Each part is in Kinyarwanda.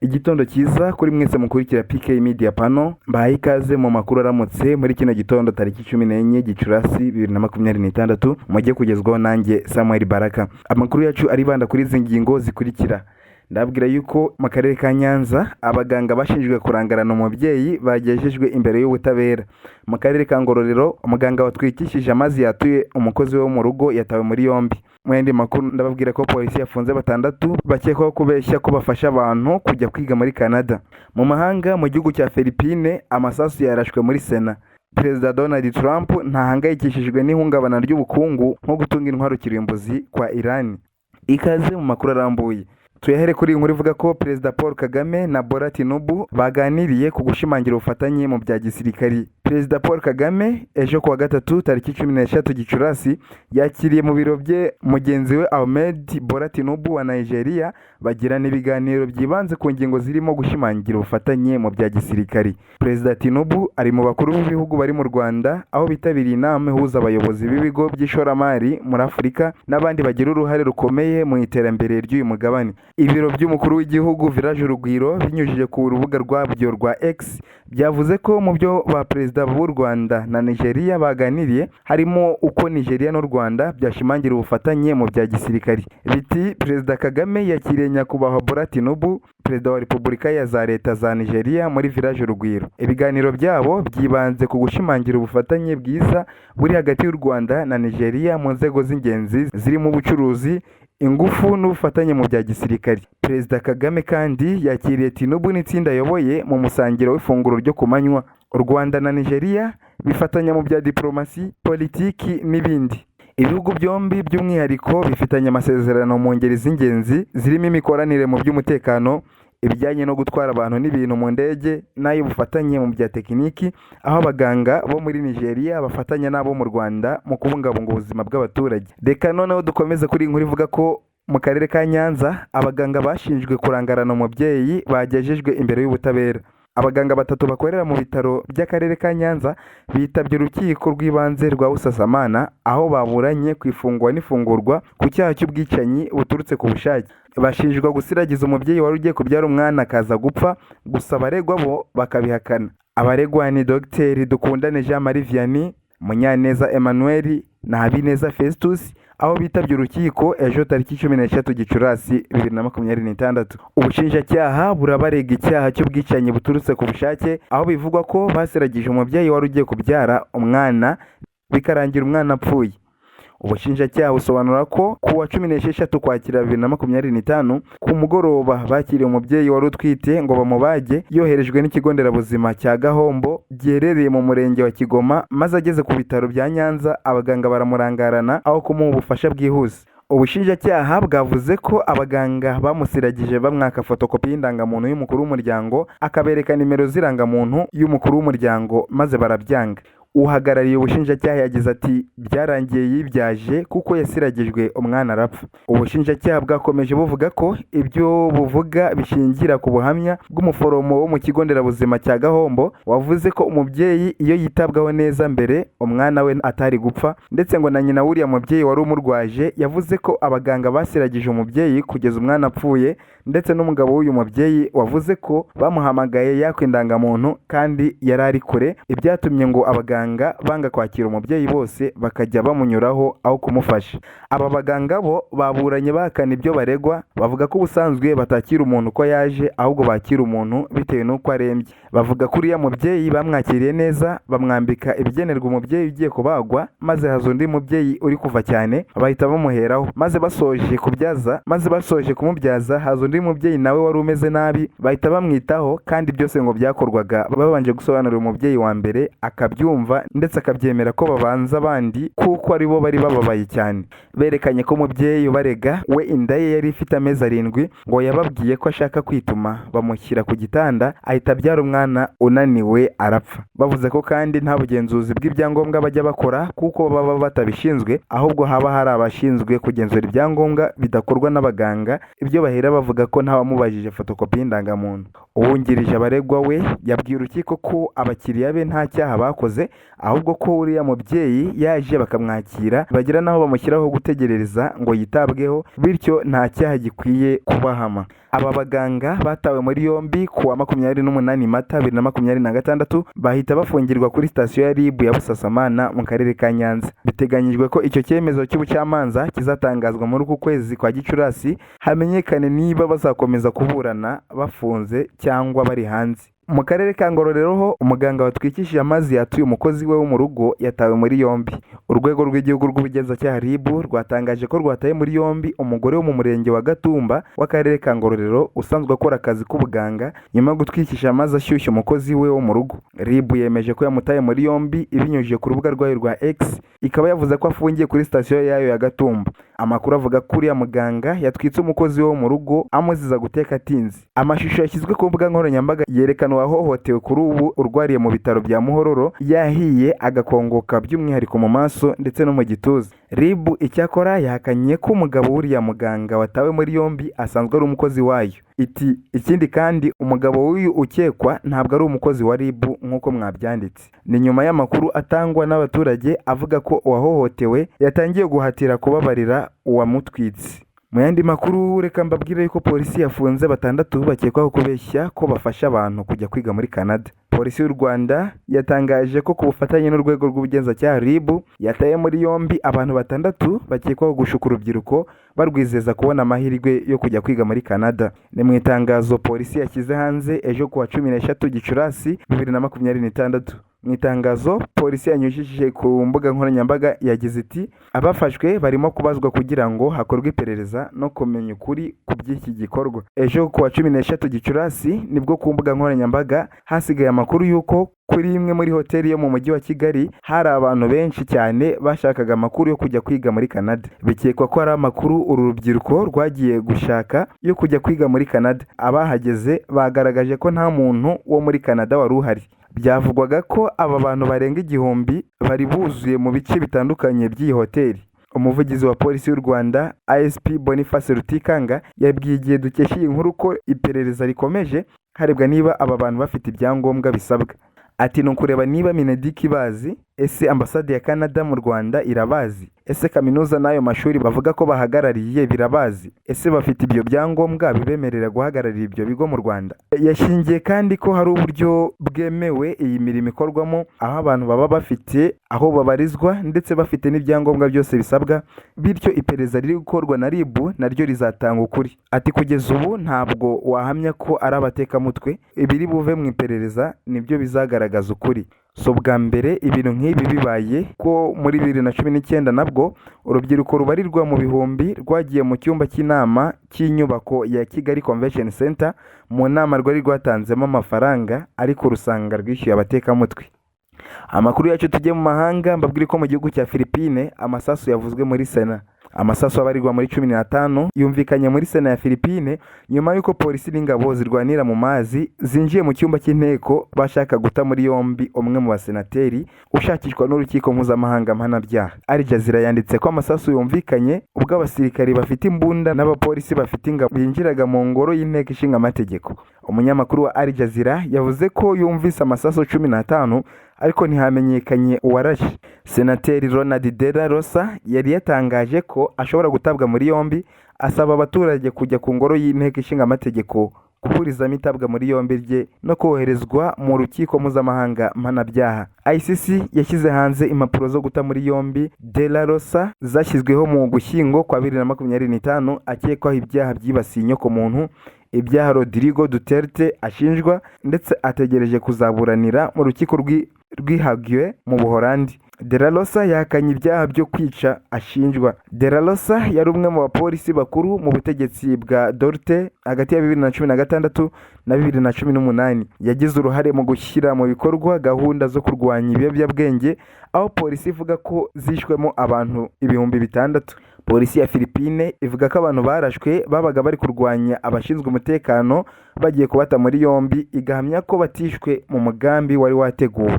Igitondo cyiza kuri mwese mukurikira PK Media Panel, mbahaye ikaze mu makuru aramutse muri kino gitondo tariki 14 Gicurasi 2026 mujye kugezwaho nanjye Samuel Baraka. Amakuru yacu aribanda kuri izi ngingo zikurikira. Ndabwira yuko mu karere ka Nyanza abaganga bashinjwe kurangarana umubyeyi bagejejwe imbere y'ubutabera. Mu karere ka Ngororero umuganga watwikishije amazi yatuye umukozi wo mu rugo yatawe muri yombi. Mu yandi makuru ndababwira ko polisi yafunze 6 bakekwaho kubeshya ko bafasha abantu kujya kwiga muri Canada. Mu mahanga mu gihugu cya Philippines amasasu yarashwe muri Sena. Perezida Donald Trump ntahangayikishijwe n'ihungabana ry'ubukungu nko gutunga intwaro kirimbuzi kwa Iran. Ikaze mu makuru arambuye. Tuyahere kuri inkuru ivuga ko Perezida Paul Kagame na Bola Tinubu baganiriye ku gushimangira ubufatanye mu bya gisirikari. Perezida Paul Kagame ejo kuwa gatatu tariki 13 Gicurasi yakiriye mu biro bye mugenzi we Ahmed Bola Tinubu wa Nigeria bagirana ibiganiro byibanze ku ngingo zirimo gushimangira ubufatanye mu bya gisirikari. Perezida Tinubu ari mu bakuru b'ibihugu bari mu Rwanda aho bitabiriye inama ihuza abayobozi b'ibigo by'ishoramari muri Afurika n'abandi bagira uruhare rukomeye mu iterambere ry'uyu mugabane. Ibiro by'umukuru w'igihugu Village Urugwiro binyujije ku rubuga rwabyo rwa X byavuze ko mu byo ba perezida b'u Rwanda na Nigeria baganiriye harimo uko Nigeria n'u Rwanda byashimangira ubufatanye mu bya gisirikari. Biti Perezida Kagame yakiriye nyakubahwa Bola Tinubu, Perezida wa Repubulika ya za Leta za Nigeria muri Village Urugwiro. Ibiganiro byabo byibanze ku gushimangira ubufatanye bwiza buri hagati y'u Rwanda na Nigeria mu nzego z'ingenzi zirimo ubucuruzi, ingufu n'ubufatanye mu bya gisirikari. Perezida Kagame kandi yakiriye Tinubu n'itsinda ayoboye mu musangiro w'ifunguro ryo ku manywa. U Rwanda na Nigeria bifatanya mu bya diplomasi, politiki n'ibindi. Ibihugu byombi by'umwihariko bifitanye amasezerano mu ngeri z'ingenzi zirimo imikoranire mu by'umutekano, ibijyanye no gutwara abantu n'ibintu mu ndege n'ay'ubufatanye mu bya tekiniki, aho abaganga bo muri Nigeria bafatanya n'abo mu Rwanda mu kubungabunga ubuzima bw'abaturage. Reka noneho dukomeze kuri inkuru ivuga ko mu karere ka Nyanza abaganga bashinjwe kurangarana umubyeyi bagejejwe imbere y'ubutabera. Abaganga 3 bakorera mu bitaro by'akarere ka Nyanza bitabye urukiko rw'ibanze rwa Busasamana aho baburanye ku ifungwa n'ifungurwa ku cyaha cy'ubwicanyi buturutse ku bushake. Bashinjwa gusiragiza umubyeyi wari ugiye kubyara umwana akaza gupfa, gusa abaregwa bo bakabihakana. Abaregwa ni Dr Dukundane Jean Marie Vianney, Munyaneza Emmanuel na Habineza Festus aho bitabye urukiko ejo tariki 13 Gicurasi 2026. Ubushinjacyaha burabarega icyaha cy'ubwicanyi buturutse ku bushake aho bivugwa ko basiragije umubyeyi wari ugiye kubyara umwana bikarangira umwana apfuye. Ubushinjacyaha busobanura ko ku wa 16 Ukwakira 2025 ku mugoroba bakiriye umubyeyi wari utwite ngo bamubage yoherejwe n'ikigo nderabuzima cya Gahombo giherereye mu murenge wa Kigoma, maze ageze ku bitaro bya Nyanza abaganga baramurangarana aho kumuha ubufasha bwihuse. Ubushinjacyaha bwavuze ko abaganga bamusiragije bamwaka fotokopi y'indangamuntu y'umukuru w'umuryango akabereka nimero z'irangamuntu y'umukuru w'umuryango maze barabyanga. Uhagarariye ubushinjacyaha yagize ati byarangiye yibyaje kuko yasiragijwe umwana arapfa. Ubushinjacyaha bwakomeje buvuga ko ibyo buvuga bishingira ku buhamya bw'umuforomo wo mu kigo nderabuzima cya Gahombo wavuze ko umubyeyi iyo yitabwaho neza mbere umwana we atari gupfa, ndetse ngo na nyina wuriya mubyeyi wari umurwaje yavuze ko abaganga basiragije umubyeyi kugeza umwana apfuye, ndetse n'umugabo w'uyu mubyeyi wavuze ko bamuhamagaye yakwendangamuntu kandi yari ari kure, ibyatumye ngo abaganga banga kwakira umubyeyi bose bakajya bamunyuraho aho kumufasha. Aba baganga bo baburanye bahakana ibyo baregwa, bavuga ko ubusanzwe batakira umuntu uko yaje ahubwo bakira umuntu bitewe n'uko arembye. Bavuga ko uriya mubyeyi bamwakiriye neza, bamwambika ibigenerwa umubyeyi ugiye kubagwa, maze haza undi mubyeyi uri kuva cyane bahita bamuheraho, maze basoje kumubyaza haza undi mubyeyi nawe wari umeze nabi bahita bamwitaho, kandi byose ngo byakorwaga babanje gusobanurira umubyeyi wa mbere akabyumva ndetse akabyemera ko babanza abandi kuko ari bo bari bababaye cyane. Berekanye ko umubyeyi ubarega we inda ye yari ifite amezi 7 ngo yababwiye ko ashaka kwituma, bamushyira ku gitanda ahita abyara umwana unaniwe arapfa. Bavuze ko kandi nta bugenzuzi bw'ibyangombwa bajya bakora kuko baba batabishinzwe, ahubwo haba hari abashinzwe kugenzura ibyangombwa bidakorwa n'abaganga. Ibyo bahera bavuga ko nta wamubajije fotokopi y'indangamuntu. uwungirije abaregwa we yabwiye urukiko ko abakiriya be nta cyaha bakoze, ahubwo ko uriya mubyeyi yaje bakamwakira bagira n'aho bamushyiraho gutegerereza ngo yitabweho, bityo nta cyaha gikwiye kubahama. Aba baganga batawe muri yombi ku wa 28 Mata 2026 bahita bafungirwa kuri sitasiyo ya RIB ya Busasamana mu karere ka Nyanza. Biteganyijwe ko icyo cyemezo cy'ubucamanza kizatangazwa muri uku kwezi kwa Gicurasi, hamenyekane niba bazakomeza kuburana bafunze cyangwa bari hanze. Mu karere ka Ngororero ho umuganga watwikishije amazi yatuye umukozi we wo mu rugo yatawe muri yombi. Urwego rw'igihugu rw'ubugenzacyaha RIB rwatangaje ko rwataye muri yombi umugore wo mu murenge wa Gatumba w'akarere ka Ngororero usanzwe akora akazi k'ubuganga nyuma yo gutwikisha amazi ashyushye umukozi we wo mu rugo. RIB yemeje ko yamutaye muri yombi ibinyujije ku rubuga rwayo rwa X, ikaba yavuze ko afungiye kuri sitasiyo yayo ya Gatumba. Amakuru avuga ko uriya muganga yatwitse umukozi we wo mu rugo amuziza guteka atinze. Amashusho yashyizwe ku mbuga nkoranyambaga yerekana uwahohotewe kuri ubu urwariye mu bitaro bya Muhororo yahiye agakongoka by'umwihariko mu maso ndetse no mu gituza. RIB icyakora yahakanye ko umugabo w'uriya muganga watawe muri yombi asanzwe ari umukozi wayo. Ikindi kandi umugabo w'uyu ukekwa ntabwo ari umukozi wa RIB nk'uko mwabyanditse. Ni nyuma y'amakuru atangwa n'abaturage avuga ko uwahohotewe yatangiye guhatira kubabarira uwamutwitse. Mu yandi makuru reka mbabwire yuko polisi yafunze 6 bakekwaho kubeshya ko bafasha abantu kujya kwiga muri Canada. Polisi y'u Rwanda yatangaje ko ku bufatanye n'urwego rw'ubugenzacyaha RIB yataye muri yombi abantu 6 bakekwaho gushuka urubyiruko barwizeza kubona amahirwe yo kujya kwiga muri Canada. Ni mu itangazo polisi yashyize hanze ejo ku wa 13 Gicurasi 2026. Mu itangazo polisi yanyujije ku mbuga nkoranyambaga yagize iti abafashwe barimo kubazwa kugira ngo hakorwe iperereza no kumenya ukuri ku by'iki gikorwa. Ejo ku wa 13 Gicurasi nibwo ku mbuga nkoranyambaga hasigaye amakuru y'uko kuri imwe muri hoteli yo mu mujyi wa Kigali hari abantu benshi cyane bashakaga amakuru yo kujya kwiga muri Canada. Bikekwa ko ari amakuru uru rubyiruko rwagiye gushaka yo kujya kwiga muri Canada. Abahageze bagaragaje ko nta muntu wo muri Canada wari uhari. Byavugwaga ko aba bantu barenga 1000 bari buzuye mu bice bitandukanye by'iyi hoteli. Umuvugizi wa polisi y'u Rwanda ASP Boniface Rutikanga yabwiye Igihe dukesha iyi nkuru ko iperereza rikomeje harebwa niba aba bantu bafite ibyangombwa bisabwa. Ati ni ukureba niba Mineduc ibazi, ese ambasade ya Canada mu Rwanda irabazi, ese kaminuza n'ayo mashuri bavuga ko bahagarariye birabazi, ese bafite ibyo byangombwa bibemerera guhagararira ibyo bigo mu Rwanda. Yashingiye kandi ko hari uburyo bwemewe iyi mirimo ikorwamo, aho abantu baba bafite aho babarizwa ndetse bafite n'ibyangombwa byose bisabwa, bityo iperereza riri gukorwa na RIB naryo rizatanga ukuri. Ati kugeza ubu ntabwo wahamya ko ari abatekamutwe, ibiri buve mu iperereza nibyo bizagaragaza ukuri. So bwa mbere ibintu nk'ibi bibaye ko muri 2019 nabwo urubyiruko rubarirwa mu bihumbi rwagiye mu cyumba cy'inama cy'inyubako ya Kigali Convention Center mu nama rwari rwatanzemo amafaranga ariko rusanga rwishyuye abatekamutwe. Amakuru yacu tujye mu mahanga mbabwire ko mu gihugu cya Philippines amasasu yavuzwe muri Sena. Amasasu abarirwa muri 15 yumvikanye muri Sena ya Philippines nyuma y'uko polisi n'ingabo zirwanira mu mazi zinjiye mu cyumba cy'inteko bashaka guta muri yombi umwe mu basenateri ushakishwa n'urukiko mpuzamahanga mpanabyaha. Al Jazeera yanditse ko amasasu yumvikanye ubwo abasirikari bafite imbunda n'abapolisi bafite ingabo binjiraga mu ngoro y'inteko ishinga amategeko. Umunyamakuru wa Al Jazeera yavuze ko yumvise amasasu 15 ariko ntihamenyekanye uwarashe. Senateri Ronald De La Rosa yari yatangaje ko ashobora gutabwa muri yombi, asaba abaturage kujya ku ngoro y'inteko ishinga amategeko kuburizamo itabwa muri yombi rye no koherezwa mu rukiko mpuzamahanga mpanabyaha. ICC yashyize hanze impapuro zo guta muri yombi De La Rosa zashyizweho mu Ugushyingo kwa 2025 akekwaho ibyaha byibasiye inyokomuntu, ibyaha Rodrigo Duterte ashinjwa ndetse ategereje kuzaburanira mu rukiko rw'ihagiwe mu Buholandi. De La Rosa yahakanye ibyaha byo kwica ashinjwa. De La Rosa yari umwe mu bapolisi bakuru mu butegetsi bwa Duterte hagati ya 2016 na 2018. Yagize uruhare mu gushyira mu bikorwa gahunda zo kurwanya ibiyobyabwenge, aho polisi ivuga ko zishwemo abantu 6,000. Polisi ya Philippines ivuga ko abantu barashwe babaga bari kurwanya abashinzwe umutekano bagiye kubata muri yombi, igahamya ko batishwe mu mugambi wari wateguwe.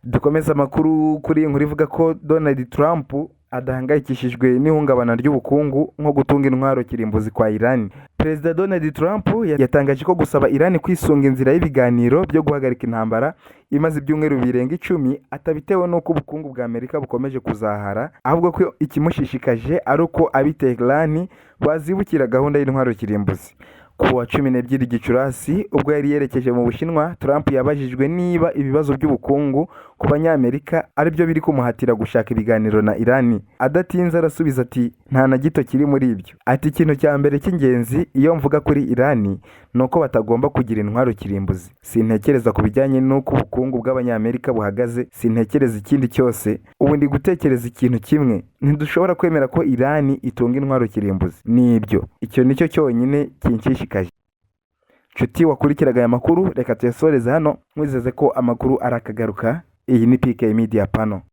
Dukomeza amakuru kuri inkuru ivuga ko Donald Trump adahangayikishijwe n'ihungabana ry'ubukungu nko gutunga intwaro kirimbuzi kwa Iran. Perezida Donald Trump yatangaje ko gusaba Iran kwisunga inzira y'ibiganiro byo guhagarika intambara imaze ibyumweru birenga 10 atabitewe n'uko ubukungu bwa Amerika bukomeje kuzahara, ahubwo ko ikimushishikaje ari uko Tehran bazibukira gahunda y'intwaro kirimbuzi. Ku wa 12 Gicurasi ubwo yari yerekeje mu Bushinwa, Trump yabajijwe niba ibibazo by'ubukungu ku banyamerika ari byo biri kumuhatira gushaka ibiganiro na Iran. Adatinze arasubiza ati nta na gito kiri muri ibyo. Ati ikintu cya mbere cy'ingenzi iyo mvuga kuri Iran nuko batagomba kugira intwaro kirimbuzi. Sintekereza ku bijyanye n'uko ubukungu bw'abanyamerika buhagaze, sintekereza ikindi cyose. Ubu ndi gutekereza ikintu kimwe, ntidushobora kwemera ko Iran itunga intwaro kirimbuzi. Nibyo, icyo nicyo cyonyine kinshishikaje. Nshuti wakurikiraga aya makuru, reka tuyasoreze hano nkwizeze ko amakuru arakagaruka. Iyi ni PK Media Panel.